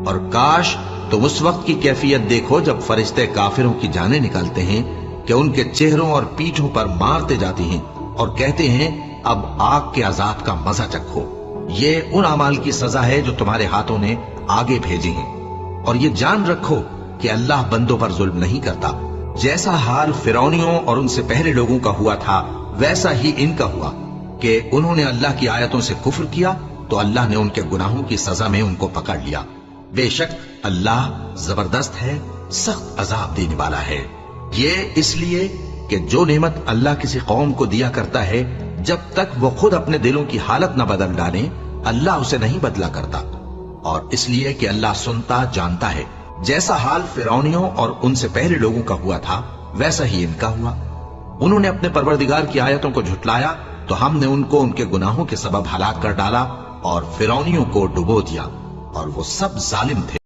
اور کاش तुम उस वक्त की कैफियत देखो जब फरिश्ते काफिरों की जानें निकालते हैं कि उनके चेहरों और पीठों पर मारते जाती हैं और कहते हैं अब आग के अजाब का मजा चखो। ये उन अमाल की सजा है जो तुम्हारे हाथों ने आगे भेजी हैं। और ये जान रखो कि अल्लाह बंदों पर जुल्म नहीं करता। जैसा हाल फिरौनियों और उनसे पहले लोगों का हुआ था वैसा ही इनका हुआ कि उन्होंने अल्लाह की आयतों से कुफ्र किया तो अल्लाह ने उनके गुनाहों की सजा में उनको पकड़ लिया। बेशक अल्लाह जबरदस्त है, सख्त अजाब देने वाला है। ये इसलिए कि जो नेमत अल्लाह किसी कौम को दिया करता है जब तक वो खुद अपने दिलों की हालत न बदल डाले अल्लाह उसे नहीं बदला करता। और इसलिए कि अल्लाह सुनता जानता है। जैसा हाल फिरौनियों और उनसे पहले लोगों का हुआ था वैसा ही इनका हुआ। उन्होंने अपने परवरदिगार की आयतों को झुटलाया तो हमने उनको उनके गुनाहों के सबब हलाक कर डाला और फिरौनियों को डुबो दिया और वो सब जालिम थे।